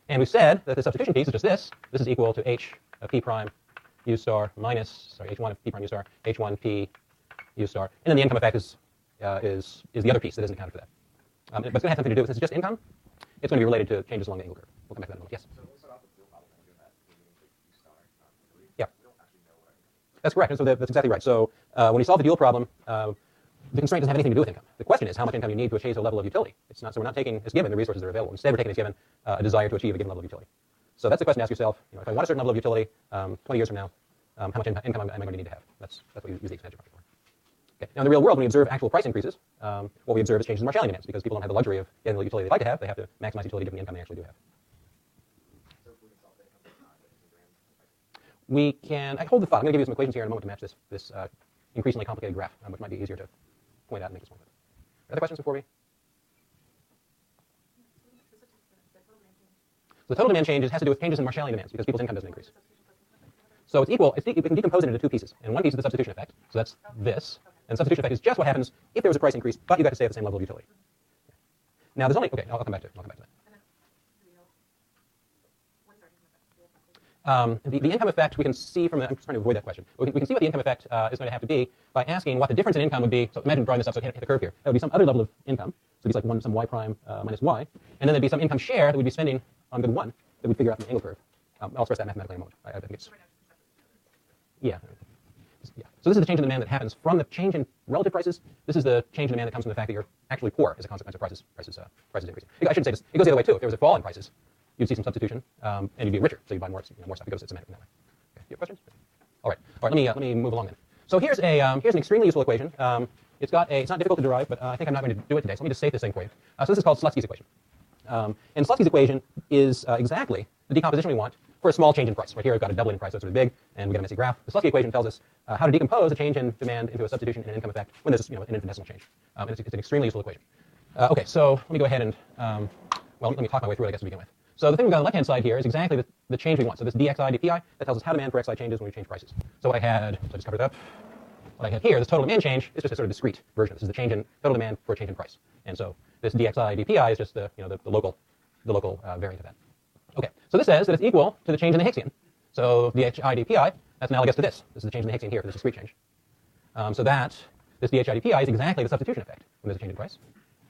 And we said that the substitution piece is just this. This is equal to h of p prime u star minus, sorry, h1 of p prime u star, h1 p u star. And then the income effect is the other piece that isn't accounted for that. But it's going to have something to do with, since it's just income, it's going to be related to changes along the angle curve. We'll come back to that in a moment. Yes? So we'll start off with the dual problem and doing that. U star, utility. Yeah. We don't actually know what our income is. That's correct. And so that's exactly right. So when you solve the dual problem, the constraint doesn't have anything to do with income. The question is how much income you need to achieve a level of utility. It's not, so we're not taking as given the resources that are available. Instead, we're taking as given a desire to achieve a given level of utility. So that's the question to ask yourself. If I want a certain level of utility 20 years from now, how much income am I going to need to have? That's what you use the expansion function for. Okay. Now, in the real world, when we observe actual price increases, what we observe is changes in Marshallian demands because people don't have the luxury of getting the utility they'd like to have. They have to maximize utility given the income they actually do have. So if we can solve the income differences, We can. I hold the thought. I'm going to give you some equations here in a moment to match this increasingly complicated graph, which might be easier to point out and make this one. Other questions before we? So the total demand change has to do with changes in Marshallian demands because people's income doesn't increase. So it's equal. We can decompose it into two pieces. And one piece is the substitution effect. So that's this. And substitution effect is just what happens if there was a price increase, but you got to stay at the same level of utility. Now there's only. Okay, I'll come back to it. I'll come back to that. The income effect we can see from, I'm trying to avoid that question. We can see what the income effect is going to have to be by asking what the difference in income would be. So imagine drawing this up so hit the curve here. That would be some other level of income. So it'd be like some y prime minus y. And then there'd be some income share that we'd be spending on good 1 that we'd figure out from the angle curve. I'll express that mathematically in a moment. I think it's, yeah. So this is the change in demand that happens from the change in relative prices. This is the change in demand that comes from the fact that you're actually poor as a consequence of prices increasing. I shouldn't say this. It goes the other way too. If there was a fall in prices, you'd see some substitution, and you'd be richer, so you'd buy more stuff. It goes symmetric in that way. Okay. You have questions? All right. Let me move along then. So here's an extremely useful equation. It's not difficult to derive, but I think I'm not going to do it today. So let me just state this thing for you. So this is called Slutsky's equation. And Slutsky's equation is exactly the decomposition we want for a small change in price. Right here, we've got a doubling in price, so it's really big, and we get a messy graph. The Slutsky equation tells us how to decompose a change in demand into a substitution and an income effect when there's an infinitesimal change. And it's an extremely useful equation. Okay, so let me go ahead and let me talk my way through it, I guess, to begin with. So the thing we've got on the left-hand side here is exactly the change we want. So this dxi dpi, that tells us how demand for xi changes when we change prices. So what I just covered it up. What I have here, this total demand change, is just a sort of discrete version. This is the change in total demand for a change in price. And so this dxi dpi is just the local variant of that. Okay, so this says that it's equal to the change in the Hicksian. So dhi dpi, that's analogous to this. This is the change in the Hicksian here for this discrete change. So that this dhi dpi is exactly the substitution effect when there's a change in price.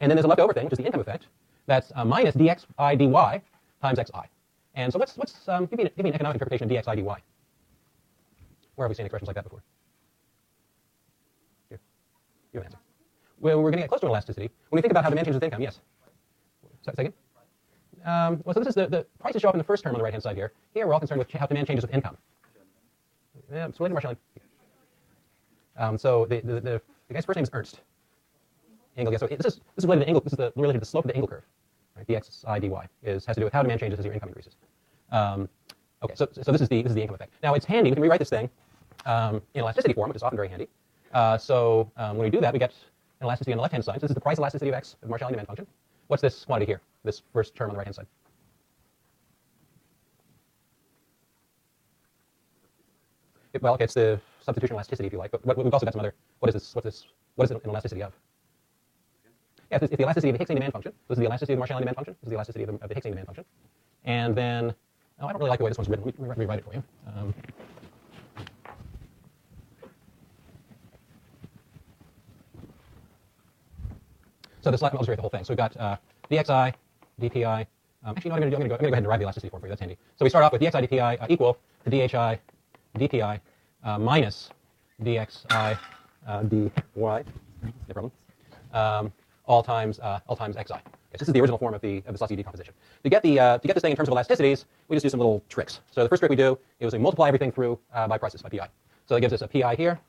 And then there's a leftover thing, which is the income effect. That's minus dxi dy times xi. And so give me an economic interpretation of dxi dy. Where have we seen expressions like that before? Here. You have an answer. Well, we're going to get close to an elasticity. When we think about how demand changes with income, yes. Second? So this is the prices show up in the first term on the right-hand side here. Here we're all concerned with how demand changes with income. Yeah, it's related to Marshallian. So the guy's first name is Ernst. Angle, yeah, so this is related to angle. This is related to the slope of the angle curve. Right? Dxi dy has to do with how demand changes as your income increases. Okay, so this is the income effect. Now it's handy. We can rewrite this thing in elasticity form, which is often very handy. So when we do that, we get an elasticity on the left-hand side. So this is the price elasticity of x of the Marshallian demand function. What's this quantity here? This first term on the right-hand side. Well, it's the substitution elasticity, if you like. But we've also got some other. What is this? What is it an elasticity of? Yeah, it's the elasticity of the Hicksian demand function. This is the elasticity of the Marshallian demand function. This is the elasticity of the Hicksian demand function. And then, I don't really like the way this one's written. Let me rewrite it for you. So this, I'll just rewrite the whole thing. So we've got dxi, dpi. Actually, no, I'm going to go ahead and derive the elasticity form for you. That's handy. So we start off with dxi, dpi equal to dhi, dpi minus dxi, dy. No problem. All times xi. Okay, so this is the original form of the Slutsky decomposition. To get this thing in terms of elasticities, we just do some little tricks. So the first trick we do is we multiply everything through by prices, by pi. So that gives us a pi here,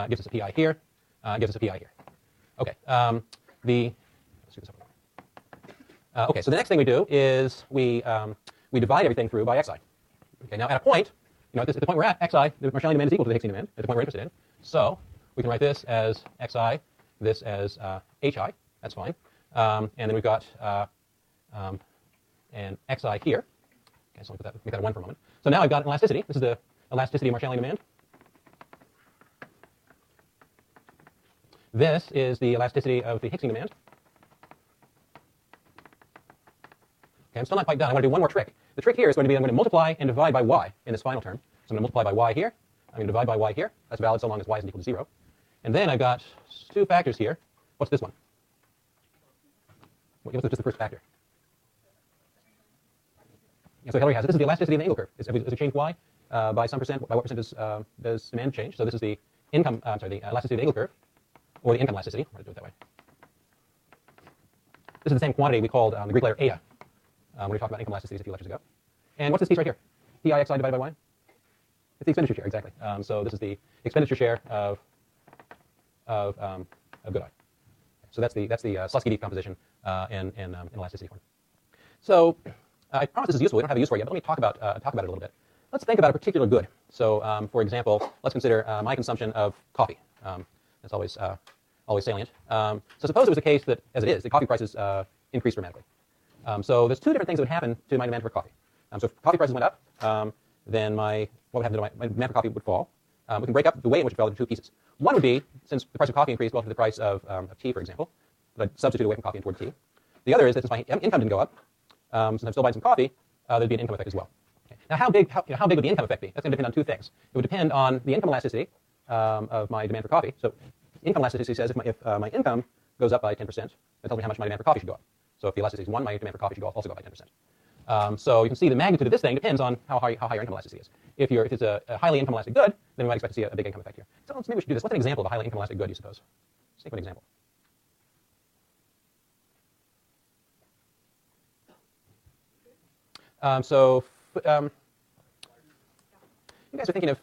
gives us a pi here, gives us a pi here. Okay. Let's do this over. Okay. So the next thing we do is we divide everything through by xi. Okay. Now at a point, at the point we're at, xi, the Marshallian demand is equal to the Hicksian demand at the point we're interested in. So we can write this as xi, this as hi. That's fine. And then we've got an xi here. Okay, so make that a 1 for a moment. So now I've got an elasticity. This is the elasticity of Marshallian demand. This is the elasticity of the Hicksian demand. Okay, I'm still not quite done. I'm going to do one more trick. The trick here is going to be I'm going to multiply and divide by y in this final term. So I'm going to multiply by y here. I'm going to divide by y here. That's valid so long as y isn't equal to 0. And then I've got two factors here. What's this one? What's just the first factor? Yeah, so Hillary has it. This is the elasticity of the angle curve. As we change y by some percent, by what percent does demand change? So this is the income, the elasticity of the angle curve, or the income elasticity. I'm going to do it that way. This is the same quantity we called the Greek letter eta when we talked about income elasticities a few lectures ago. And what's this piece right here? Pixi divided by y? It's the expenditure share, exactly. So this is the expenditure share of good I. So that's the Slutsky decomposition in elasticity form. So I promise this is useful. We don't have a use for it yet, but let me talk about it a little bit. Let's think about a particular good. So for example, let's consider my consumption of coffee. That's always salient. So suppose it was the case that, as it is, the coffee prices increased dramatically. So there's two different things that would happen to my demand for coffee. So if coffee prices went up, then what would happen to my demand for coffee would fall. We can break up the way in which it fell into two pieces. One would be, since the price of coffee increased relative to the price of tea, for example, that I'd substitute away from coffee and toward tea. The other is that since my income didn't go up, since I'm still buying some coffee, there'd be an income effect as well. Okay. Now, how big would the income effect be? That's going to depend on two things. It would depend on the income elasticity of my demand for coffee. So income elasticity says if my income goes up by 10%, that tells me how much my demand for coffee should go up. So if the elasticity is 1, my demand for coffee should also go up by 10%. So you can see the magnitude of this thing depends on how high your income elasticity is. If it's a highly income elastic good, then we might expect to see a big income effect here. So maybe we should do this. What's an example of a highly income elastic good, you suppose? Let's take one example. You guys are thinking of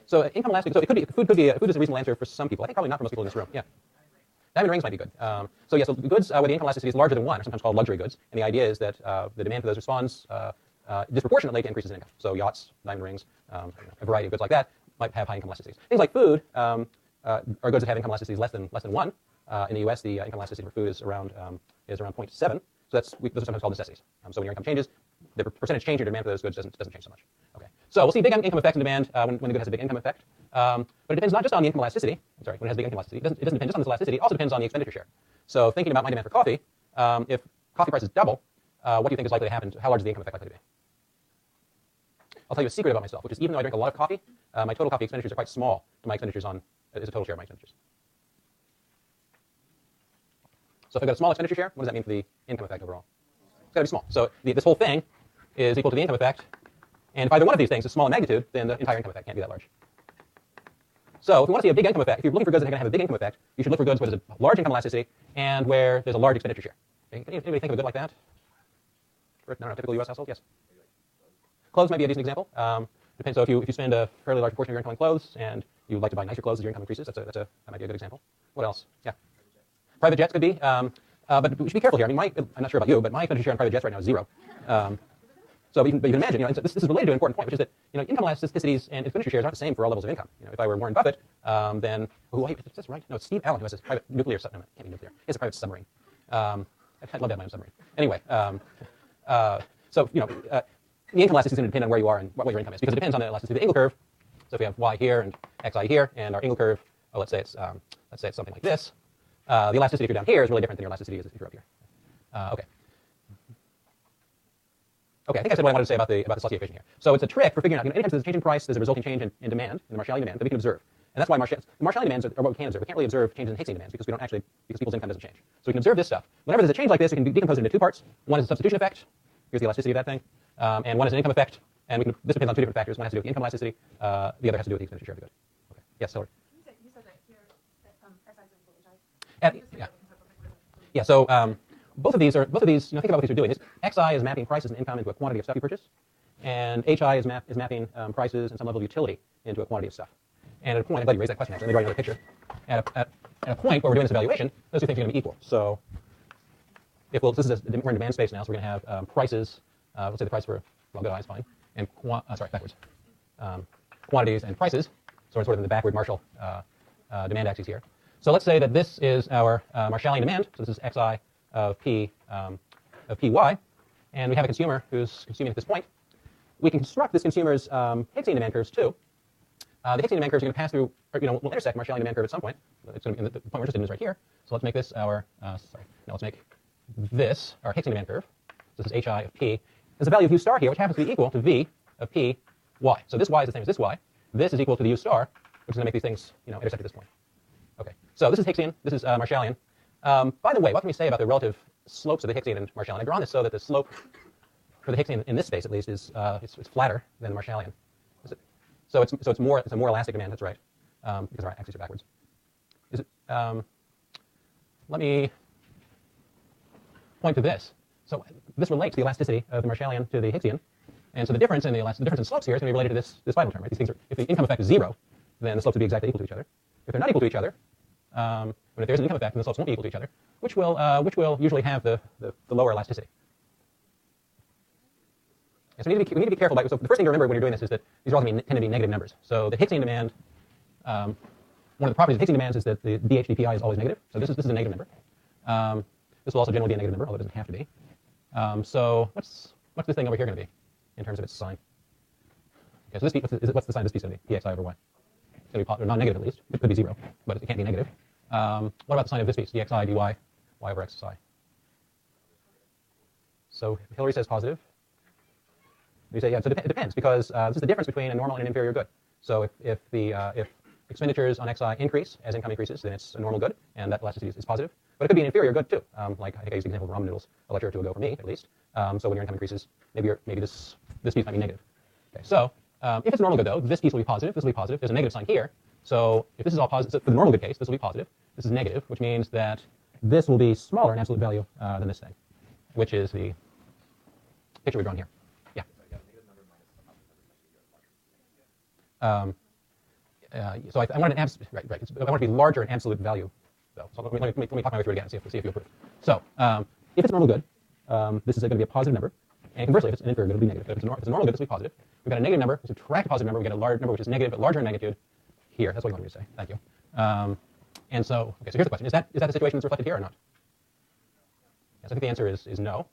so income elastic. So it could be food is a reasonable answer for some people. I think probably not for most people in this room. Yeah. Diamond rings might be good. So goods where the income elasticity is larger than 1 are sometimes called luxury goods. And the idea is that the demand for those responds disproportionately to increases in income. So yachts, diamond rings, a variety of goods like that might have high income elasticities. Things like food are goods that have income elasticities less than 1. In the U.S., the income elasticity for food is around 0.7. So those are sometimes called necessities. So when your income changes, the percentage change in your demand for those goods doesn't change so much. Okay. So we'll see big income effects in demand when the good has a big income effect. But it depends not just on the income elasticity. I'm sorry, when it has big income elasticity, it doesn't depend just on this elasticity. It also depends on the expenditure share. So thinking about my demand for coffee, if coffee prices double, what do you think is likely to happen? How large is the income effect likely to be? I'll tell you a secret about myself, which is even though I drink a lot of coffee, my total coffee expenditures are quite small to my expenditures as a total share of my expenditures. So if I've got a small expenditure share, what does that mean for the income effect overall? It's got to be small. So this whole thing is equal to the income effect. And if either one of these things is small in magnitude, then the entire income effect can't be that large. So if we want to see a big income effect, if you're looking for goods that are going to have a big income effect, you should look for goods where there's a large income elasticity and where there's a large expenditure share. Okay? Can anybody think of a good like that? For a typical U.S. household? Yes. Clothes might be a decent example. Depends. So if you spend a fairly large portion of your income on clothes and you would like to buy nicer clothes as your income increases, that might be a good example. What else? Yeah. Private jets could be. But we should be careful here. I mean, I'm not sure about you, but my expenditure share on private jets right now is 0. So you can imagine, this is related to an important point, which is that income elasticities and expenditure shares aren't the same for all levels of income. If I were Warren Buffett, then wait, is this right? No, it's Steve Allen who has this private nuclear submarine. No, it can't be nuclear. He has a private submarine. I'd love to have my own submarine. Anyway, the income elasticity is going to depend on where you are and what your income is, because it depends on the elasticity of the angle curve. So if we have y here and xi here, and our angle curve, let's say it's something like this. The elasticity if you're down here is really different than your elasticity if you're up here. Okay. Okay, I think I said what I wanted to say about the Slutsky equation here. So it's a trick for figuring out, anytime there's a change in price, there's a resulting change in demand, in the Marshallian demand, that we can observe. And that's why the Marshallian demands are what we can observe. We can't really observe changes in Hicksian demands because people's income doesn't change. So we can observe this stuff. Whenever there's a change like this, we can decompose it into two parts. One is a substitution effect. Here's the elasticity of that thing. And one is an income effect. And this depends on two different factors. One has to do with the income elasticity. The other has to do with the expenditure share of the good. Okay. Yes, Hillary. You said that here, xi is equal to hi. Yeah. So both of these, think about what these are doing. Xi is mapping prices and income into a quantity of stuff you purchase, and hi is mapping prices and some level of utility into a quantity of stuff. And at a point, I'm glad you raised that question. Actually, let me draw you another picture. At a point where we're doing this evaluation, those two things are going to be equal. So we're in demand space now, so we're going to have prices. Let's say the price for good I is fine, and quantities and prices. So we're sort of in the backward Marshall demand axes here. So let's say that this is our Marshallian demand. So this is xi of py, and we have a consumer who's consuming at this point. We can construct this consumer's Hicksian demand curves too. The Hicksian demand curves are going to pass through, will intersect Marshallian demand curve at some point. It's going to be the point we're interested in is right here. So let's make this let's make this our Hicksian demand curve. this is hi of p, is the value of u star here, which happens to be equal to v of p y. So this y is the same as this y. This is equal to the u star, which is going to make these things, intersect at this point. Okay, so this is Hicksian, this is Marshallian. By the way, what can we say about the relative slopes of the Hicksian and Marshallian? I've drawn this so that the slope for the Hicksian in this space, at least, is it's flatter than the Marshallian. So it's a more elastic demand. That's right, because our axes are backwards. Is it? Let me point to this. So this relates the elasticity of the Marshallian to the Hicksian, and so the difference in slopes here is going to be related to this final term. Right? These things are, if the income effect is 0, then the slopes will be exactly equal to each other. If they're not equal to each other, when if there's an income effect, then the slopes won't be equal to each other, which will usually have the lower elasticity. And so we need to be careful about. So the first thing to remember when you're doing this is that these are all going to tend to be negative numbers. So the Hicksian demand, one of the properties of Hicksian demands is that the dH/dPi is always negative. So this is a negative number. This will also generally be a negative number, although it doesn't have to be. So what's this thing over here going to be in terms of its sign? Okay, so what's the sign of this piece going to be? Pxi over y. It's going to be non-negative at least. It could be 0, but it can't be negative. What about the sign of this piece? Dxi dy y over xi. So Hillary says positive. You say, yeah, so it depends, because this is the difference between a normal and an inferior good. So if expenditures on xi increase as income increases, then it's a normal good, and that elasticity is positive. But it could be an inferior good too. Like I think I used the example of ramen noodles a lecture or two ago for me, at least. So when your income increases, maybe this piece might be negative. Okay, so if it's a normal good though, this piece will be positive. This will be positive. There's a negative sign here. So if this is all positive, so for the normal good case, this will be positive. This is negative, which means that this will be smaller in absolute value than this thing, which is the picture we've drawn here. Yeah. So I want an right. I want it to be larger in absolute value, though. So let me talk my way through it again and see if you approve. So if it's a normal good, this is going to be a positive number, and conversely, if it's an inferior good, it'll be negative. But if it's a normal good, this will be positive. We've got a negative number. We subtract a positive number. We get a large number which is negative but larger in magnitude. Here, that's what you want me to say. Thank you. And so, okay. So here's the question: Is that the situation that's reflected here or not? Yes, I think the answer is no.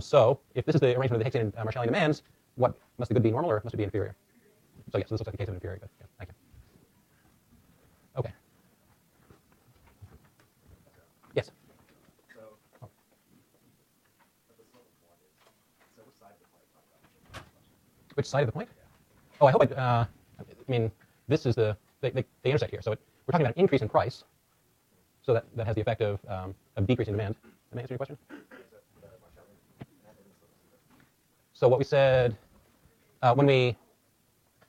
So if this is the arrangement of the Hicksian and Marshallian demands, what must the good be normal or must it be inferior? So yes, this looks like the case of an inferior good. Yeah, thank you. Okay. Yes. So, at the slope of 1 is, so which side of the point are you talking about? Which side of the point? Yeah. Oh, I hope I mean, this is they intersect here. So we're talking about an increase in price. So that has the effect of decreasing demand. That may answer your question? So what we said when we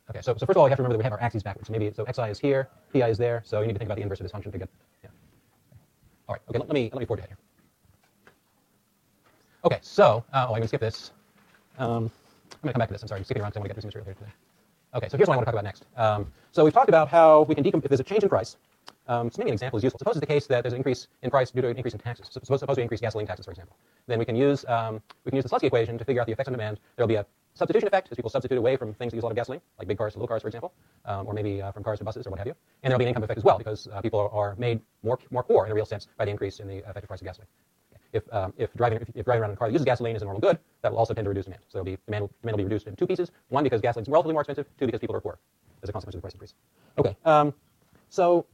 okay. So first of all, we have to remember that we have our axes backwards. So xi is here, pi is there. So you need to think about the inverse of this function to get. Yeah. All right. Okay. Let me forward ahead here. Okay. So I'm going to skip this. I'm going to come back to this. I'm sorry, I'm skipping around because I want to get through some material here today. Okay. So here's what I want to talk about next. So we've talked about how we can if there's a change in price. So maybe an example is useful. Suppose it's the case that there's an increase in price due to an increase in taxes. Suppose we increase gasoline taxes, for example. Then we can use the Slutsky equation to figure out the effects on demand. There will be a substitution effect as people substitute away from things that use a lot of gasoline, like big cars to little cars, for example, or maybe from cars to buses or what have you. And there will be an income effect as well because people are made more poor in a real sense by the increase in the effective price of gasoline. If driving around in a car that uses gasoline is a normal good, that will also tend to reduce demand. So demand will be reduced in two pieces. One, because gasoline is relatively more expensive. Two, because people are poor as a consequence of the price increase. Okay. So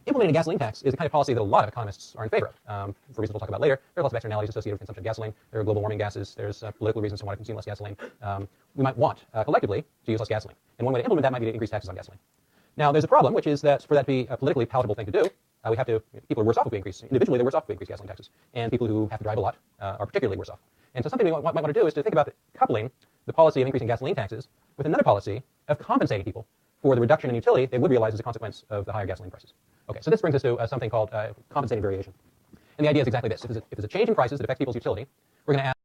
implementing a gasoline tax is the kind of policy that a lot of economists are in favor of, for reasons we'll talk about later. There are lots of externalities associated with consumption of gasoline. There are global warming gases. There's political reasons to want to consume less gasoline. We might want, collectively, to use less gasoline. And one way to implement that might be to increase taxes on gasoline. Now, there's a problem, which is that for that to be a politically palatable thing to do, people are worse off if we increase, individually they're worse off if we increase gasoline taxes. And people who have to drive a lot are particularly worse off. And so something we might want to do is to think about coupling the policy of increasing gasoline taxes with another policy of compensating people for the reduction in utility they would realize as a consequence of the higher gasoline prices. Okay, so this brings us to something called compensating variation. And the idea is exactly this. If there's a change in prices that affects people's utility, we're going to ask